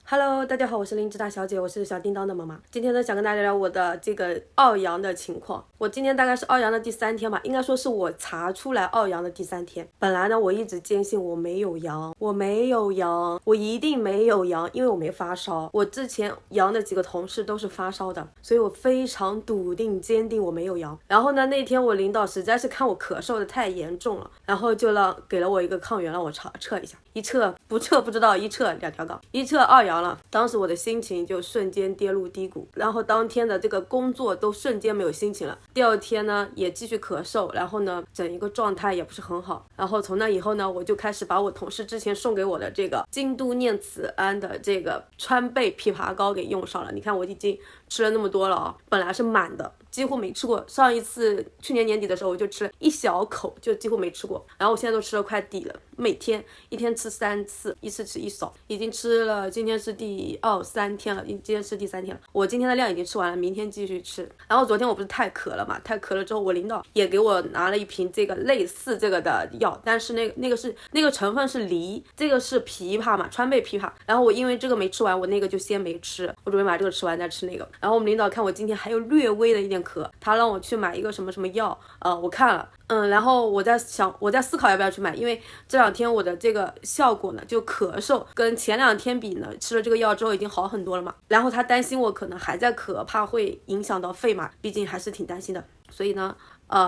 Hello，大家好，我是灵芝大小姐，我是小叮当的妈妈。今天呢，想跟大家聊我的这个奥阳的情况。我今天大概是奥阳的第3天吧，应该说是我查出来奥阳的第3天。本来呢，我一直坚信我没有阳，我一定没有阳，因为我没发烧。我之前阳的几个同事都是发烧的，所以我非常笃定坚定我没有阳。然后呢，那天我领导实在是看我咳嗽的太严重了，然后就给了我一个抗原让我测一下，一测不知道，一测2条杠，一测奥阳了。当时我的心情就瞬间跌入低谷，然后当天的这个工作都瞬间没有心情了。第二天呢也继续咳嗽，然后呢整一个状态也不是很好。然后从那以后呢，我就开始把我同事之前送给我的这个京都念慈庵的这个川贝枇杷膏给用上了。你看我已经吃了那么多了啊，本来是满的，几乎没吃过。上一次去年年底的时候我就吃了一小口，就几乎没吃过。然后我现在都吃了快底了，每天一天吃3次，一次吃一勺，已经吃了，今天是第3天了，今天是第3天了。我今天的量已经吃完了，明天继续吃。然后昨天我不是太咳了嘛，太咳了之后，我领导也给我拿了一瓶这个类似这个的药，但是那个成分是梨，这个是枇杷嘛，川贝枇杷。然后我因为这个没吃完，我那个就先没吃，我准备把这个吃完再吃那个。然后我们领导看我今天还有略微的一点咳，他让我去买一个什么什么药，我看了。然后我在思考要不要去买，因为这2天我的这个效果呢，就咳嗽跟前2天比呢，吃了这个药之后已经好很多了嘛。然后他担心我可能还在咳，怕会影响到肺嘛，毕竟还是挺担心的。所以呢，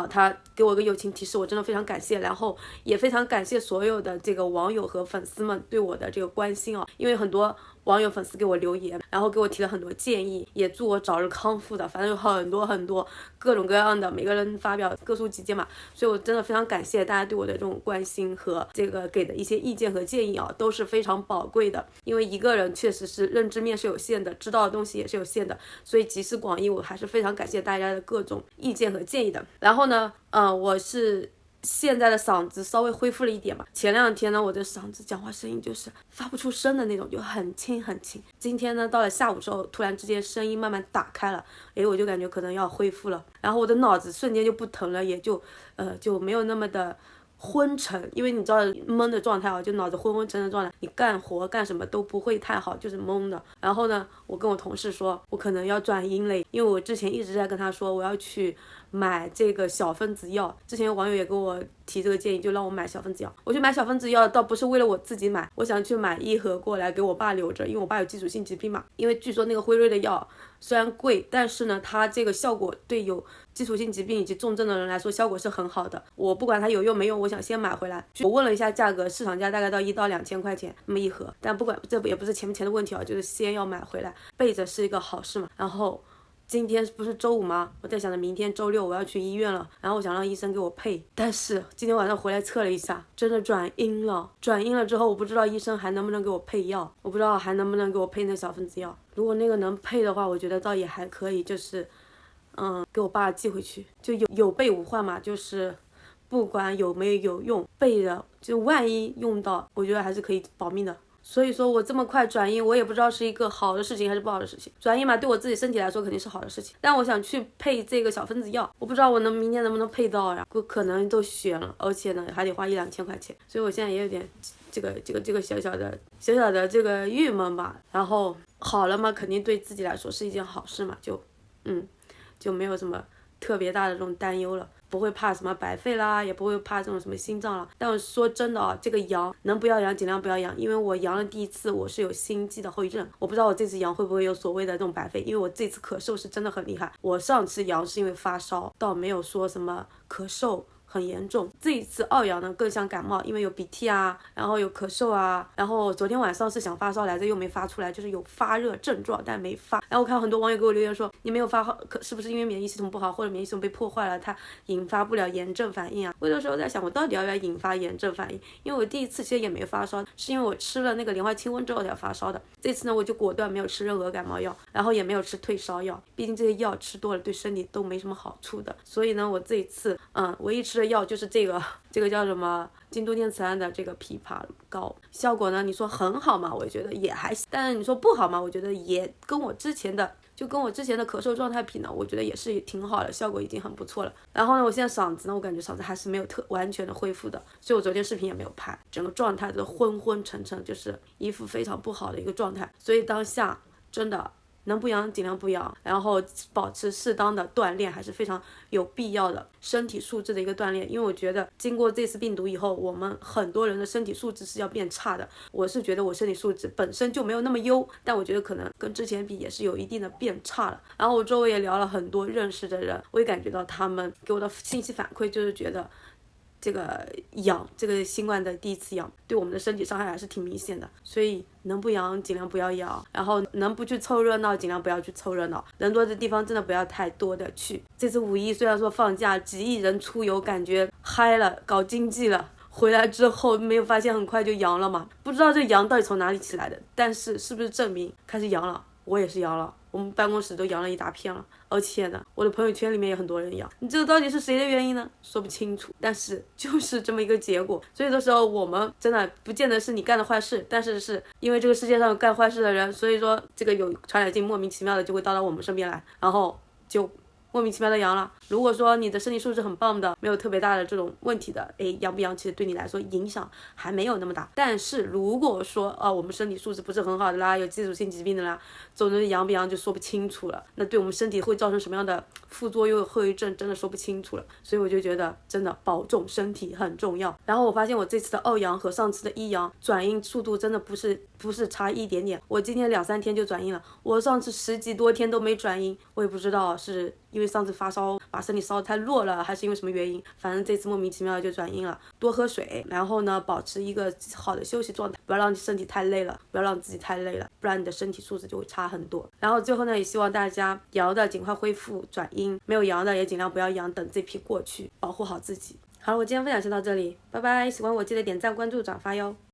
他给我一个友情提示，我真的非常感谢。然后也非常感谢所有的这个网友和粉丝们对我的这个关心啊，因为很多网友粉丝给我留言，然后给我提了很多建议，也祝我早日康复的，反正有很多各种各样的，每个人发表各抒己见嘛。所以我真的非常感谢大家对我的这种关心和这个给的一些意见和建议啊，都是非常宝贵的。因为一个人确实是认知面是有限的，知道的东西也是有限的，所以集思广益，我还是非常感谢大家的各种意见和建议的。然后呢，我是现在的嗓子稍微恢复了一点嘛，前2天呢，我的嗓子讲话声音就是发不出声的那种，就很轻很轻。今天呢，到了下午之后，突然之间声音慢慢打开了，我就感觉可能要恢复了。然后我的脑子瞬间就不疼了，也就没有那么的昏沉，因为你知道懵的状态啊，就脑子昏昏沉的状态，你干活干什么都不会太好，就是懵的。然后呢，我跟我同事说，我可能要转阴了，因为我之前一直在跟他说我要去买这个小分子药。之前网友也给我提这个建议，就让我买小分子药。我去买小分子药倒不是为了我自己买，我想去买1盒过来给我爸留着，因为我爸有基础性疾病嘛。因为据说那个辉瑞的药虽然贵，但是呢，它这个效果对有基础性疾病以及重症的人来说效果是很好的。我不管它有用没用，我想先买回来。我问了一下价格，市场价大概到1到2千块钱那么1盒，但不管这也不是钱不钱的问题啊，就是先要买回来，备着是一个好事嘛。然后今天不是周5吗？我在想着明天周6我要去医院了，然后我想让医生给我配，但是今天晚上回来测了一下，真的转阴了。转阴了之后，我不知道医生还能不能给我配药，我不知道还能不能给我配那小分子药。如果那个能配的话，我觉得倒也还可以，就是给我爸寄回去，就有备无患嘛，就是不管有没有用，备着就万一用到，我觉得还是可以保命的。所以说我这么快转阴，我也不知道是一个好的事情还是不好的事情。转阴嘛，对我自己身体来说肯定是好的事情，但我想去配这个小分子药，我不知道我明天能不能配到呀？我可能都选了，而且呢还得花1、2千块钱，所以我现在也有点这个小小的这个郁闷吧。然后好了嘛，肯定对自己来说是一件好事嘛，就没有什么特别大的这种担忧了。不会怕什么白肺啦，也不会怕这种什么心脏了。但我说真的啊，这个阳能不要阳尽量不要阳，因为我阳了第1次，我是有心悸的后遗症，我不知道我这次阳会不会有所谓的这种白肺，因为我这次咳嗽是真的很厉害。我上次阳是因为发烧，倒没有说什么咳嗽很严重。这一次奥阳呢更像感冒，因为有鼻涕啊，然后有咳嗽啊，然后昨天晚上是想发烧来着，又没发出来，就是有发热症状但没发。然后我看很多网友给我留言说，你没有发好，是不是因为免疫系统不好，或者免疫系统被破坏了，它引发不了炎症反应啊？我有的时候在想，我到底要不要引发炎症反应？因为我第1次其实也没发烧，是因为我吃了那个莲花清瘟之后才发烧的。这次呢，我就果断没有吃任何感冒药，然后也没有吃退烧药，毕竟这些药吃多了对身体都没什么好处的。所以呢，我这一次唯一吃的药就是这个叫什么京都念慈庵的这个枇杷膏，效果呢你说很好嘛，我觉得也还行，但是你说不好嘛，我觉得也跟我之前的就跟我之前的咳嗽状态比呢，我觉得也是挺好的，效果已经很不错了。然后呢，我现在嗓子呢，我感觉嗓子还是没有完全的恢复的，所以我昨天视频也没有拍，整个状态都昏昏沉沉，就是一副非常不好的一个状态。所以当下真的能不阳尽量不阳，然后保持适当的锻炼还是非常有必要的，身体素质的一个锻炼。因为我觉得经过这次病毒以后，我们很多人的身体素质是要变差的。我是觉得我身体素质本身就没有那么优，但我觉得可能跟之前比也是有一定的变差了。然后我周围也聊了很多认识的人，我也感觉到他们给我的信息反馈就是觉得这个新冠的第一次阳对我们的身体伤害还是挺明显的，所以能不阳尽量不要阳，然后能不去凑热闹尽量不要去凑热闹，人多的地方真的不要太多的去。这次5·1虽然说放假几亿人出游，感觉嗨了，搞经济了，回来之后没有发现很快就阳了嘛？不知道这阳到底从哪里起来的，但是是不是证明开始阳了？我也是阳了，我们办公室都阳了一大片了，而且呢，我的朋友圈里面也很多人阳。你这个到底是谁的原因呢？说不清楚，但是就是这么一个结果。所以的时候，我们真的不见得是你干的坏事，但是是因为这个世界上有干坏事的人，所以说这个有传染性莫名其妙的就会到我们身边来，然后就莫名其妙的阳了。如果说你的身体素质很棒的，没有特别大的这种问题的，阳不阳其实对你来说影响还没有那么大。但是如果说我们身体素质不是很好的啦，有基础性疾病的啦，总之阳不阳就说不清楚了，那对我们身体会造成什么样的副作用后遗症真的说不清楚了。所以我就觉得真的保重身体很重要。然后我发现我这次的2阳和上次的1阳转阴速度真的不是差一点点，我今天2-3天就转阴了，我上次10几多天都没转阴，我也不知道是因为上次发烧把身体烧得太弱了，还是因为什么原因，反正这次莫名其妙的就转阴了。多喝水，然后呢保持一个好的休息状态，不要让身体太累了，不要让自己太累了，不然你的身体素质就会差很多。然后最后呢，也希望大家阳的尽快恢复转阴，没有阳的也尽量不要阳，等这批过去，保护好自己。好了，我今天分享先到这里，拜拜。喜欢我记得点赞、关注、转发哟。